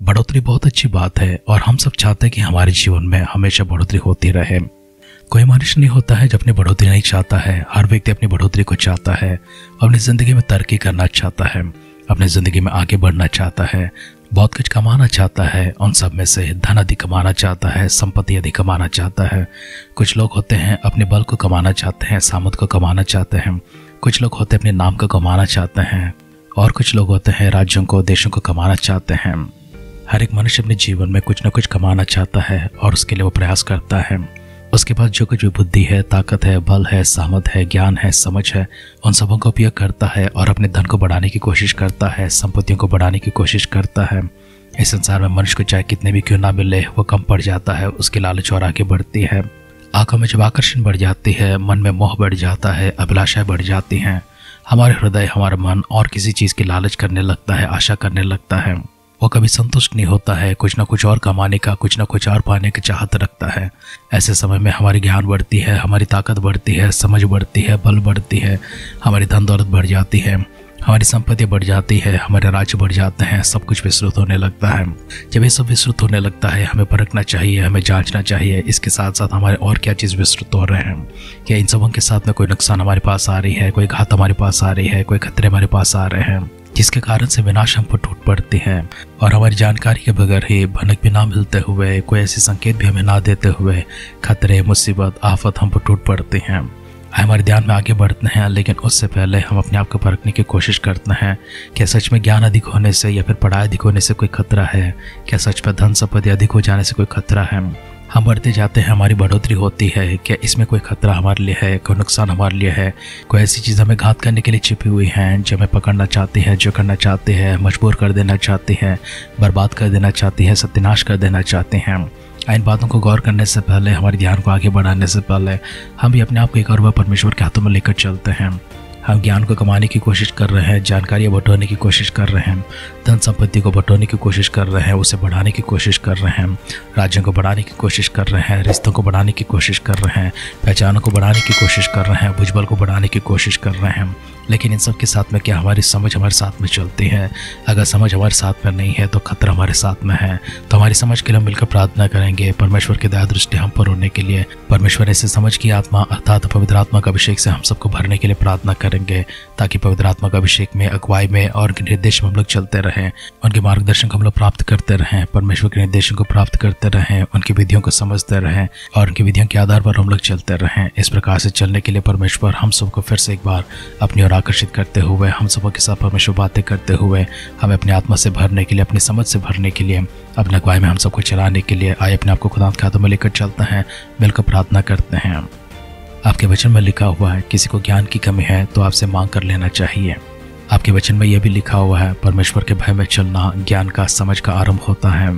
बढ़ोतरी बहुत अच्छी बात है और हम सब चाहते हैं कि हमारे जीवन में हमेशा बढ़ोतरी होती रहे। कोई मनुष्य नहीं होता है जो अपनी बढ़ोतरी नहीं चाहता है। हर व्यक्ति अपनी बढ़ोतरी को चाहता है, अपनी ज़िंदगी में तरक्की करना चाहता है, अपनी ज़िंदगी में आगे बढ़ना चाहता है, बहुत कुछ कमाना चाहता है। उन सब में से धन अधिक कमाना चाहता है, संपत्ति अधिक कमाना चाहता है। कुछ लोग होते हैं अपने बल को कमाना चाहते हैं, सामर्थ को कमाना चाहते हैं। कुछ लोग होते हैं अपने नाम को कमाना चाहते हैं और कुछ लोग होते हैं राज्यों को, देशों को कमाना चाहते हैं। हर एक मनुष्य अपने जीवन में कुछ न कुछ कमाना चाहता है और उसके लिए वो प्रयास करता है। उसके पास जो कुछ भी बुद्धि है, ताकत है, बल है, सामर्थ है, ज्ञान है, समझ है, उन सबों का उपयोग करता है और अपने धन को बढ़ाने की कोशिश करता है, संपत्तियों को बढ़ाने की कोशिश करता है। इस संसार में मनुष्य को चाहे कितने भी क्यों ना मिले, वो कम पड़ जाता है, उसकी लालच और आगे बढ़ती है। आंखों में जब आकर्षण बढ़ जाती है, मन में मोह बढ़ जाता है, अभिलाषाएं बढ़ जाती हैं, हमारे हृदय, हमारा मन और किसी चीज़ की लालच करने लगता है, आशा करने लगता है। वो कभी संतुष्ट नहीं होता है, कुछ ना कुछ और कमाने का, कुछ ना कुछ और पाने की चाहत रखता है। ऐसे समय में हमारी ज्ञान बढ़ती है, हमारी ताकत बढ़ती है, समझ बढ़ती है, बल बढ़ती है, हमारी धन दौलत बढ़ जाती है, हमारी संपत्ति बढ़ जाती है, हमारे राज्य बढ़ जाते हैं, सब कुछ विस्तृत होने लगता है। जब ये सब विस्तृत होने लगता है, हमें परखना चाहिए, हमें जांचना चाहिए इसके साथ साथ हमारे और क्या चीज़ विस्तृत हो रहे हैं। क्या इन सबों के साथ में कोई नुकसान हमारे पास आ रही है, कोई घात हमारे पास आ रही है, कोई खतरे हमारे पास आ रहे हैं जिसके कारण से विनाश हम पर टूट पड़ती है और हमारी जानकारी के बगैर ही, भनक भी ना मिलते हुए, कोई ऐसे संकेत भी हमें ना देते हुए खतरे, मुसीबत, आफत हम पर टूट पड़ती हैं। हमारे ध्यान में आगे बढ़ते हैं, लेकिन उससे पहले हम अपने आप को परखने की कोशिश करते हैं। क्या सच में ज्ञान अधिक होने से या फिर पढ़ाई अधिक होने से कोई खतरा है? क्या सच में धन संपत्ति अधिक हो जाने से कोई खतरा है? हम बढ़ते जाते हैं, हमारी बढ़ोतरी होती है, क्या इसमें कोई खतरा हमारे लिए है, कोई नुकसान हमारे लिए है? कोई ऐसी चीज़ हमें घात करने के लिए छिपी हुई हैं जो हमें पकड़ना चाहती है, जो करना चाहती है, मजबूर कर देना चाहती है, बर्बाद कर देना चाहती है, सत्यानाश कर देना चाहते हैं? इन बातों को गौर करने से पहले, हमारे ध्यान को आगे बढ़ाने से पहले, हम भी अपने आप को एक और बार परमेश्वर के हाथों में लेकर चलते हैं। हम ज्ञान को कमाने की कोशिश कर रहे हैं, जानकारियाँ बटोरने की कोशिश कर रहे हैं, धन संपत्ति को बटोरने की कोशिश कर रहे हैं, उसे बढ़ाने की कोशिश कर रहे हैं, राज्यों को बढ़ाने की कोशिश कर रहे हैं, रिश्तों को बढ़ाने की कोशिश कर रहे हैं, पहचानों को बढ़ाने की कोशिश कर रहे हैं, भुजबल को बढ़ाने की कोशिश कर रहे हैं। लेकिन इन सब के साथ में क्या हमारी समझ हमारे साथ में चलती है? अगर समझ हमारे साथ में नहीं है तो खतरा हमारे साथ में है। तो हमारी समझ के लिए हम मिलकर प्रार्थना करेंगे परमेश्वर की दया दृष्टि हम पर होने के लिए। परमेश्वर ऐसे समझ की आत्मा अर्थात पवित्र आत्मा का अभिषेक से हम सबको भरने के लिए प्रार्थना करेंगे, ताकि पवित्र आत्मा का अभिषेक में, अगुवाई में और उनके निर्देश में हम लोग चलते रहें, उनके मार्गदर्शन को हम लोग प्राप्त करते रहें, परमेश्वर के निर्देशों को प्राप्त करते रहें, उनकी विधियों को समझते रहें और उनकी विधियों के आधार पर हम लोग चलते रहें। इस प्रकार से चलने के लिए परमेश्वर हम सबको फिर से एक बार अपनी ओर आकर्षित करते हुए, हम सबों के साथ परमेश्वर बातें करते हुए, हमें अपनी आत्मा से भरने के लिए, अपनी समझ से भरने के लिए, अपने अगुवाई में हम सबको चलाने के लिए आए अपने आप को खुदा के हाथों में लेकर चलते हैं, मिलकर प्रार्थना करते हैं। आपके वचन में लिखा हुआ है, किसी को ज्ञान की कमी है तो आपसे मांग कर लेना चाहिए। आपके वचन में यह भी लिखा हुआ है, परमेश्वर के भय में चलना ज्ञान का, समझ का आरंभ होता है।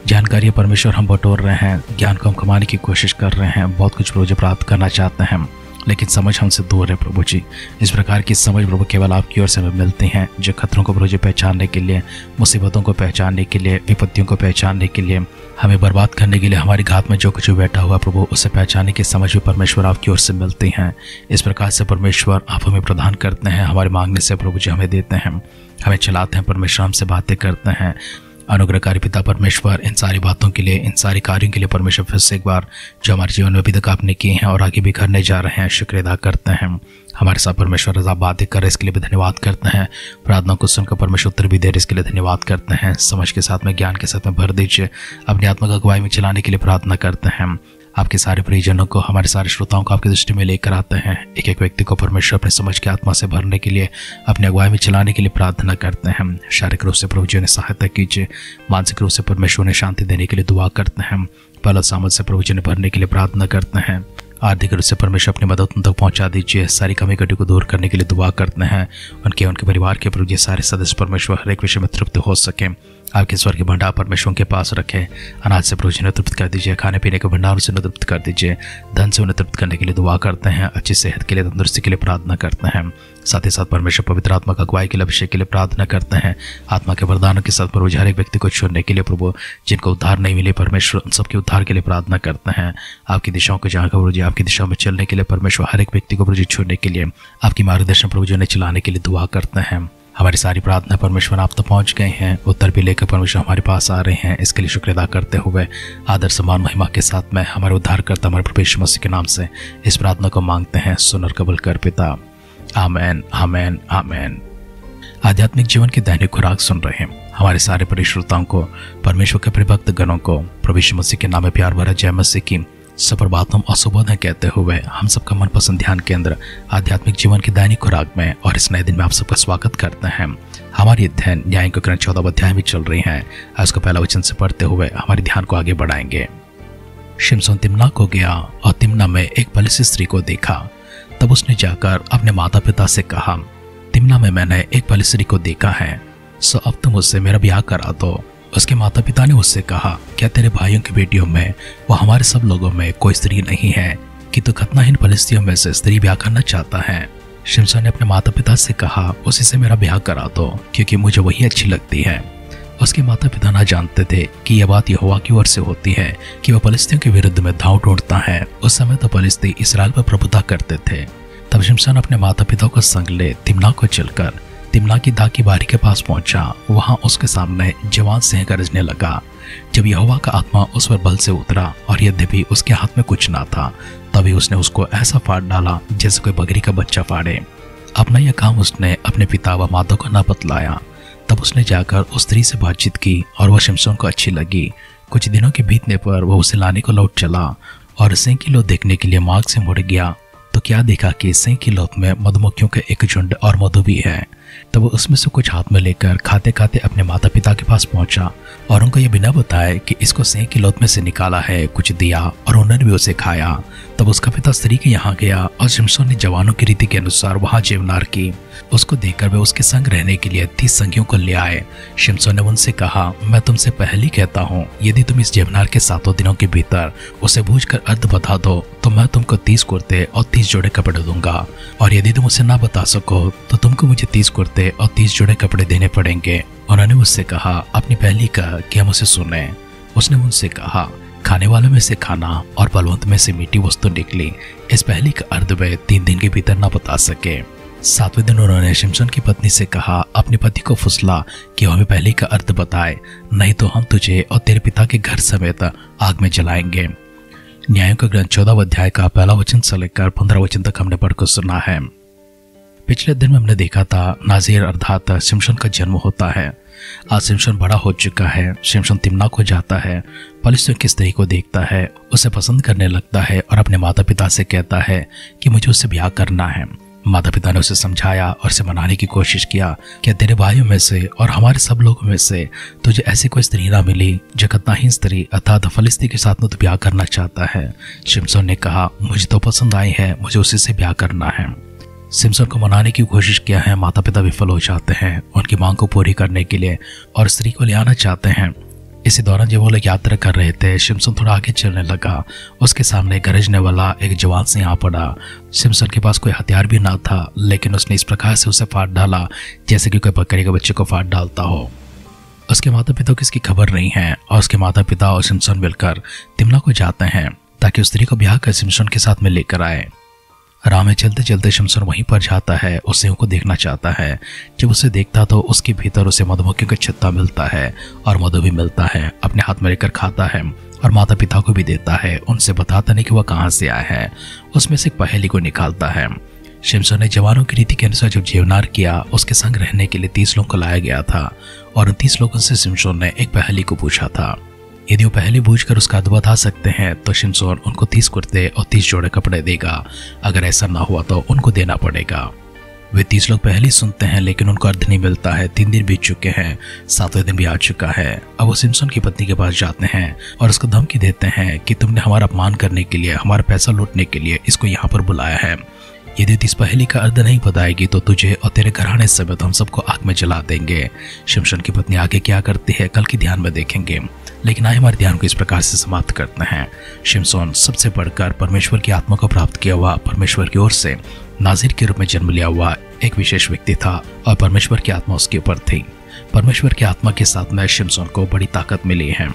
जानकारी परमेश्वर हम बटोर रहे हैं, ज्ञान को हम कमाने की कोशिश कर रहे हैं, बहुत कुछ रोज प्राप्त करना चाहते हैं, लेकिन समझ हमसे दूर है प्रभु जी। इस प्रकार की समझ प्रभु केवल आपकी ओर से हमें मिलती हैं, जो खतरों को प्रभु जी पहचानने के लिए, मुसीबतों को पहचानने के लिए, विपत्तियों को पहचानने के लिए, हमें बर्बाद करने के लिए, हमारी घात में जो कुछ बैठा हुआ प्रभु, उसे पहचानने की समझ भी परमेश्वर आपकी ओर से मिलती हैं। इस प्रकार से परमेश्वर आप हमें प्रदान करते हैं, हमारे मांगने से प्रभु जी हमें देते हैं, हमें चलाते हैं, परमेश्वर हमसे बातें करते हैं। अनुग्रहकारी पिता परमेश्वर, इन सारी बातों के लिए, इन सारी कार्यों के लिए परमेश्वर फिर से एक बार जो हमारे जीवन में अभी तक आपने किए हैं और आगे भी करने जा रहे हैं, शुक्र अदा करते हैं। हमारे साथ परमेश्वर रजा बातें कर इसके लिए भी धन्यवाद करते हैं। प्रार्थना को सुनकर परमेश्वर उत्तर भी दे इसके लिए धन्यवाद करते हैं। समझ के साथ में, ज्ञान के साथ में भर दीजिए, अपनी आत्मा का अगुवाई में चलाने के लिए प्रार्थना करते हैं। आपके सारे परिजनों को, हमारे सारे श्रोताओं को आपकी दृष्टि में लेकर आते हैं। एक एक व्यक्ति को परमेश्वर अपने समझ की आत्मा से भरने के लिए, अपने अगुवाई में चलाने के लिए प्रार्थना करते हैं। शारीरिक रूप से प्रभु जी ने सहायता कीजिए, मानसिक रूप से परमेश्वर ने शांति देने के लिए दुआ करते हैं। बल सामर्थ से प्रभु जी ने भरने के लिए प्रार्थना करते हैं। आर्थिक रूप से परमेश्वर अपनी मदद उन तक पहुंचा दीजिए, सारी कमी कटी को दूर करने के लिए दुआ करते हैं। उनके परिवार के प्रभु जी सारे सदस्य परमेश्वर हर एक विषय में तृप्त हो सके। आपके स्वर के भंडार परमेश्वर के पास रखें। अनाज से प्रभु जी ने तृप्त कर दीजिए, खाने पीने के भंडार से उन्हें तृप्त कर दीजिए, धन से उन्हें तृप्त करने के लिए दुआ करते हैं। अच्छी सेहत के लिए, तंदुरुस्ती के लिए प्रार्थना करते हैं। साथ ही साथ परमेश्वर पवित्र आत्मा का अगुवाई के लिए, अभिषेक के लिए प्रार्थना करते हैं। आत्मा के वरदानों के साथ प्रभु हर एक व्यक्ति को छूने के लिए, प्रभु जिनको उद्धार नहीं मिले परमेश्वर उन सबके उद्धार के लिए प्रार्थना करते हैं। आपकी दिशाओं को जाकर प्रभु जी आपकी दिशाओं में चलने के लिए, परमेश्वर हर एक व्यक्ति को प्रभु जी छूने के लिए, आपकी मार्गदर्शन प्रभु जी ने चलाने के लिए दुआ करते हैं। हमारी सारी प्रार्थना परमेश्वर आप तक पहुंच गए हैं, उत्तर भी लेकर परमेश्वर हमारे पास आ रहे हैं। इसके लिए शुक्र अदा करते हुए आदर सम्मान महिमा के साथ में हमारे उद्धारकर्ता हमारे प्रभु यीशु मसीह के नाम से इस प्रार्थना को मांगते हैं। सुन और कबूल कर पिता, आमेन आमेन आमेन। आध्यात्मिक जीवन की दैनिक खुराक सुन रहे हैं हमारे सारे परिश्रोताओं को, परमेश्वर के परिभक्त गणों को प्रभु यीशु मसीह के नाम में प्यार भरा जय मसीह की सुप्रभातम और शुभोदय कहते हुए हम सबका मनपसंद ध्यान केंद्र आध्यात्मिक जीवन की दैनिक खुराक में और इस नए दिन में आप सबका स्वागत करते हैं। हमारी अध्ययन न्याय के ग्रंथ 14 अध्याय में चल रही है। आज उसका पहला वचन से पढ़ते हुए हमारे ध्यान को आगे बढ़ाएंगे। शिमशोन तिम्ना को गया और तिम्ना में एक पलिश्ती स्त्री को देखा। तब उसने जाकर अपने माता पिता से कहा, तिम्ना में मैंने एक पलिश्ती स्त्री को देखा है, सो अब तुम उससे मेरा ब्याह करा दो। उसके माता पिता ने उससे कहा, क्या तेरे भाइयों की बेटियों में वो हमारे सब लोगों में कोई स्त्री नहीं है कि तू खतनाहीन पलिश्तियों में से स्त्री ब्याह करना चाहता है? शिमशोन ने अपने माता पिता से कहा, उसी से मेरा ब्याह करा दो, क्योंकि मुझे वही अच्छी लगती है। उसके माता पिता ना जानते थे कि यह बात यहोवा की ओर से होती है कि वह पलिश्तियों के विरुद्ध में धाव ढूंढता है। उस समय तो पलिश्ती इस्राएल पर प्रभुता करते थे। तब शिमशोन अपने माता पिता को संग ले तिम्ना को चलकर तिम्ना की दाख की बारी के पास पहुंचा। वहां उसके सामने जवान सिंह गरजने लगा। जब यहोवा का आत्मा उस पर बल से उतरा और यद्यपि उसके हाथ में कुछ ना था, तभी उसने उसको ऐसा फाड़ डाला जैसे कोई बकरी का बच्चा फाड़े। अपना यह काम उसने अपने पिता व माता को न बतलाया। तब उसने जाकर उस स्त्री से बातचीत की और वह शिमशोन को अच्छी लगी। कुछ दिनों के बीतने पर वह उसे लाने को लौट चला और सिंह की लौत देखने के लिए मार्ग से मुड़ गया तो क्या देखा कि सिंह की लौत में मधुमक्खियों का एक झुंड और मधु भी है। तब वो उसमें से कुछ हाथ में लेकर खाते खाते अपने माता पिता के पास पहुंचा और उनको यह बिना बताए कि इसको सिंह की लौत में से निकाला है, कुछ दिया और उन्होंने भी उसे खाया। तब उसका पिता स्त्री के यहाँ गया और शिमशोन ने जवानों की रीति के अनुसार वहां जेवनार की। उसको देखकर वे उसके संग रहने के लिए 30 संगियों को ले आए। शिमशोन ने उनसे कहा, मैं तुमसे पहले कहता हूँ, यदि तुम इस जेवनार के 7 दिनों के भीतर उसे बूझकर अर्ध बता दो तो मैं तुमको 30 कुर्ते और 30 जोड़े कपड़े दूंगा, और यदि तुम उसे ना बता सको तो तुमको मुझे 30 कुर्ते और 30 जोड़े कपड़े देने पड़ेंगे। उन्होंने उससे कहा, अपनी पहली कह कि हम उसे सुने। उसने उनसे कहा, खाने वालों में से खाना और बलवंत में से मीठी वस्तु निकली। इस पहली का अर्ध वे 3 दिन के भीतर ना बता सके। 7वें दिन उन्होंने शिमशोन की पत्नी से कहा, अपने पति को फुसला कि हमें पहली का अर्थ बताए, नहीं तो हम तुझे और तेरे पिता के घर समेत आग में जलाएंगे। न्यायों का ग्रंथ 14 अध्याय का पहला वचन से लेकर 15 वचन तक हमने पढ़कर सुना है। पिछले दिन में हमने देखा था नाज़ीर अर्थात शिमशोन का जन्म होता है। आज शिमशोन बड़ा हो चुका है। शिमशोन तिम्ना को जाता है, पलिश्तियों की स्त्री को देखता है, उसे पसंद करने लगता है और अपने माता पिता से कहता है कि मुझे उससे ब्याह करना है। माता पिता ने उसे समझाया और उसे मनाने की कोशिश किया, क्या तेरे भाइयों में से और हमारे सब लोगों में से तुझे ऐसी कोई स्त्री ना मिली जो खतनाहीन स्त्री अर्थात फलिश्ती के साथ में तो ब्याह करना चाहता है? शिमशोन ने कहा, मुझे तो पसंद आई है, मुझे उसी से ब्याह करना है। शिमशोन को मनाने की कोशिश किया है, माता पिता विफल हो जाते हैं उनकी मांग को पूरी करने के लिए और स्त्री को ले आना चाहते हैं। इसी दौरान जब वो लोग यात्रा कर रहे थे, शिमशोन थोड़ा आगे चलने लगा। उसके सामने गरजने वाला एक जवान सिंह आ पड़ा। शिमशोन के पास कोई हथियार भी ना था, लेकिन उसने इस प्रकार से उसे फाड़ डाला जैसे कि कोई बकरी के बच्चे को फाड़ डालता हो। उसके माता पिता को इसकी खबर नहीं है और उसके माता पिता और शिमशोन मिलकर तिम्ना को जाते हैं ताकि उस स्त्री को ब्याह कर शिमशोन के साथ में लेकर आए। राह में चलते चलते शिमशोन वहीं पर जाता है, उस सिंह को देखना चाहता है। जब उसे देखता तो उसके भीतर उसे मधुमक्खियों का छत्ता मिलता है और मधु भी मिलता है। अपने हाथ में लेकर खाता है और माता पिता को भी देता है। उनसे बताता नहीं कि वह कहाँ से आया है। उसमें से एक पहेली को निकालता है। शिमशोन ने जवानों की रीति के अनुसार जब जेवनार किया, उसके संग रहने के लिए 30 लोगों को लाया गया था और उन 30 लोगों से शिमशोन ने एक पहेली को पूछा था। यदि वो पहले बूझकर उसका अर्थ बता सकते हैं तो शिमशोन उनको 30 कुर्ते और 30 जोड़े कपड़े देगा। अगर ऐसा ना हुआ तो उनको देना पड़ेगा। वे 30 लोग पहले ही सुनते हैं, लेकिन उनको अर्थ नहीं मिलता है। 3 दिन बीत चुके हैं, 7वें दिन भी आ चुका है। अब वो शिमशोन की पत्नी के पास जाते हैं और उसको धमकी देते हैं कि तुमने हमारा अपमान करने के लिए, हमारा पैसा लूटने के लिए इसको यहाँ पर बुलाया है। यदि इस पहेली का अर्थ नहीं बताएगी तो तुझे और तेरे घराने समेत हम सबको आग में जला देंगे। शिमशोन की पत्नी आगे क्या करती है कल की ध्यान में देखेंगे, लेकिन आए हमारे ध्यान को इस प्रकार से समाप्त करते हैं। शिमशोन सबसे बढ़कर परमेश्वर की आत्मा को प्राप्त किया हुआ, परमेश्वर की ओर से नाज़ीर के रूप में जन्म लिया हुआ एक विशेष व्यक्ति था और परमेश्वर की आत्मा उसके ऊपर थी। परमेश्वर की आत्मा के साथ में शिमशोन को बड़ी ताकत मिली है।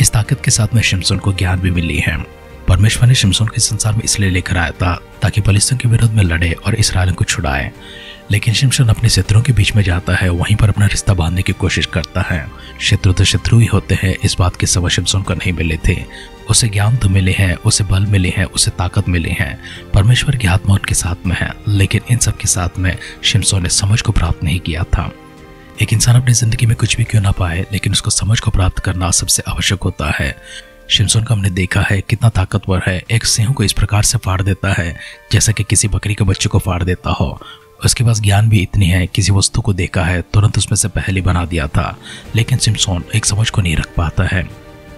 इस ताकत के साथ में शिमशोन को ज्ञान भी मिली है। परमेश्वर ने शिमशोन के संसार में इसलिए लेकर आया था ताकि फलिश्तियों के विरोध में लड़े और इस्राएलियों को छुड़ाए। लेकिन शिमशोन अपने शत्रुओं के बीच में जाता है, वहीं पर अपना रिश्ता बांधने की कोशिश करता है। शत्रु तो शत्रु ही होते हैं, इस बात की समझ शिमशोन को नहीं मिले थे। उसे ज्ञान तो मिले हैं, उसे बल मिले हैं, उसे ताकत मिली है, परमेश्वर की आत्मा उनके साथ में है, लेकिन इन सब के साथ में शिमशोन ने समझ को प्राप्त नहीं किया था। एक इंसान अपनी जिंदगी में कुछ भी क्यों ना पाए, लेकिन उसको समझ को प्राप्त करना सबसे आवश्यक होता है। शिमशोन को हमने देखा है कितना ताकतवर है, एक सिंह को इस प्रकार से फाड़ देता है जैसा कि किसी बकरी के बच्चे को फाड़ देता हो। उसके पास ज्ञान भी इतनी है, किसी वस्तु को देखा है तुरंत उसमें से पहले बना दिया था। लेकिन शिमशोन एक समझ को नहीं रख पाता है।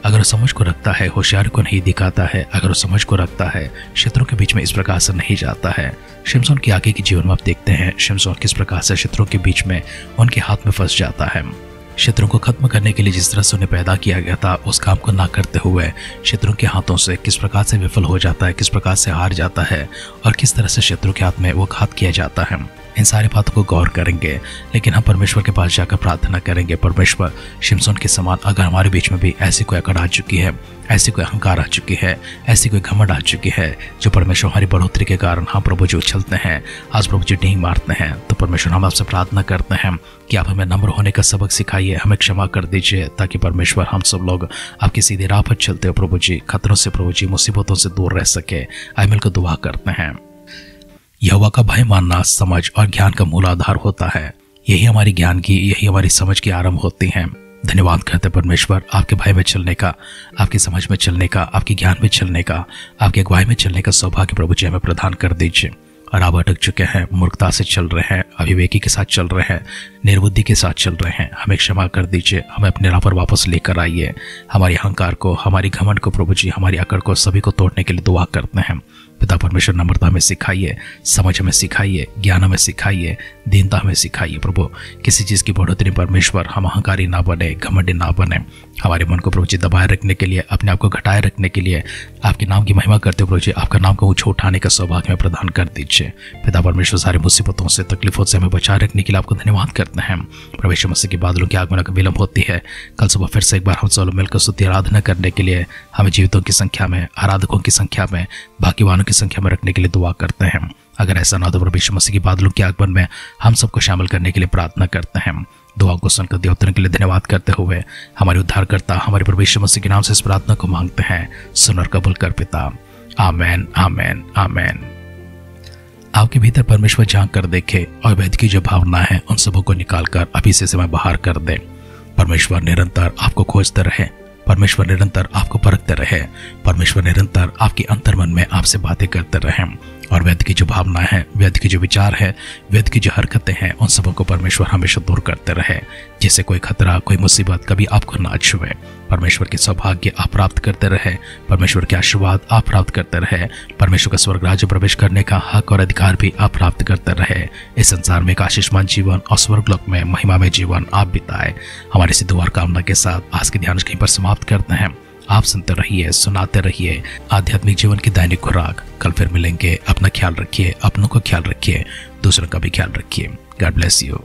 अगर वो समझ को रखता है, होशियारी को नहीं दिखाता है, अगर वो समझ को रखता है, शत्रुओं के बीच में इस प्रकार से नहीं जाता है। शिमशोन के आगे के जीवन में आप देखते हैं शिमशोन किस प्रकार से शत्रुओं के बीच में उनके हाथ में फंस जाता है। शत्रुओं को खत्म करने के लिए जिस तरह से उन्हें पैदा किया गया था, उस काम को ना करते हुए शत्रुओं के हाथों से किस प्रकार से विफल हो जाता है, किस प्रकार से हार जाता है और किस तरह से शत्रु के हाथ में वो घात किया जाता है। इन सारी बातों को गौर करेंगे, लेकिन हम परमेश्वर के पास जाकर प्रार्थना करेंगे, परमेश्वर शिमशोन के समान अगर हमारे बीच में भी ऐसी कोई अकड़ आ चुकी है, ऐसी कोई अहंकार आ चुकी है, ऐसी कोई घमंड आ चुकी है जो परमेश्वर हमारी बढ़ोतरी के कारण हम प्रभु जी उछलते हैं, आज प्रभु जी डींग मारते हैं, तो परमेश्वर हम आपसे प्रार्थना करते हैं कि आप हमें नम्र होने का सबक सिखाइए, हमें क्षमा कर दीजिए, ताकि परमेश्वर हम सब लोग आपकी सीधी राह पर चलते हो प्रभु जी, खतरों से प्रभु जी, मुसीबतों से दूर रह सके। आए मिलकर दुआ करते हैं। यहोवा का भय मानना समझ और ज्ञान का मूल आधार होता है। यही हमारी ज्ञान की, यही हमारी समझ की आरंभ होती है। धन्यवाद करते परमेश्वर आपके भय में चलने का, आपकी समझ में चलने का, आपके ज्ञान में चलने का, आपकी अगुवाई में चलने का सौभाग्य प्रभु जी हमें प्रदान कर दीजिए। और आप अटक चुके हैं, मूर्खता से चल रहे हैं, अविवेकी के साथ चल रहे हैं, निर्बुद्धि के साथ चल रहे हैं, हमें क्षमा कर दीजिए, हमें अपने राह पर वापस लेकर आइए। हमारी अहंकार को, हमारी घमंड को प्रभु जी, हमारी अकड़ को, सभी को तोड़ने के लिए दुआ करते हैं। पिता परमेश्वर नम्रता हमें सिखाइए, समझ हमें सिखाइए, ज्ञान हमें सिखाइए, दीनता हमें सिखाइए प्रभु। किसी चीज़ की बढ़ोतरी परमेश्वर हम अहंकारी ना बने, घमंडी ना बने। हमारे मन को प्रभु जी दबाए रखने के लिए, अपने आप को घटाए रखने के लिए, आपके नाम की महिमा करते प्रभु जी, आपका नाम को ऊंचा उठाने का सौभाग्य में प्रदान कर दीजिए। पिता परमेश्वर सारी मुसीबतों से, तकलीफों से हमें बचाए रखने के लिए आपको धन्यवाद करते हैं। परमेश्वर मसीह के बादलों की आगमन का विलंब होती है, कल सुबह फिर से एक बार हम सब लोग मिलकर स्तुति आराधना करने के लिए हमें जीवितों की संख्या में, आराधकों की संख्या में, भाग्यवानों की संख्या में रखने के लिए दुआ करते हैं। अगर ऐसा ना हो तो परमेश्वर मसीह के बादलों के आगमन में हम सबको शामिल करने के लिए प्रार्थना करते हैं। दुआ को सुनकर दिए उत्तर के लिए धन्यवाद करते हुए हमारे उद्धारकर्ता हमारे परमेश्वर मसीह के नाम से इस प्रार्थना को मांगते हैं। सुन और कबूल कर पिता। आमेन, आमेन, आमेन। आपके भीतर परमेश्वर झांक कर देखे और वैध की जो भावना है उन सबों को निकालकर अभी से समय बाहर कर दे। परमेश्वर निरंतर आपको खोजते रहे, परमेश्वर निरंतर आपको परखते रहे, परमेश्वर निरंतर आपके अंतर्मन में आपसे बातें करते रहे और वेद की जो भावना है, वेद की जो विचार है, वेद की जो हरकतें हैं, उन सबों को परमेश्वर हमेशा दूर करते रहे, जिससे कोई खतरा, कोई मुसीबत कभी आपको ना छुए। परमेश्वर के सौभाग्य आप प्राप्त करते रहे, परमेश्वर के आशीर्वाद आप प्राप्त करते रहे, परमेश्वर का स्वर्ग राज्य प्रवेश करने का हक और अधिकार भी आप प्राप्त करते रहे। इस संसार में एक आशीषमान जीवन और स्वर्गलोक में महिमा में जीवन आप बिताए। हमारी सी दुआ कामना के साथ आज के ध्यान कहीं पर समाप्त करते हैं। आप सुनते रहिए, सुनाते रहिए आध्यात्मिक जीवन की दैनिक खुराक। कल फिर मिलेंगे। अपना ख्याल रखिए, अपनों को ख्याल रखिए, दूसरों का भी ख्याल रखिए। God bless you.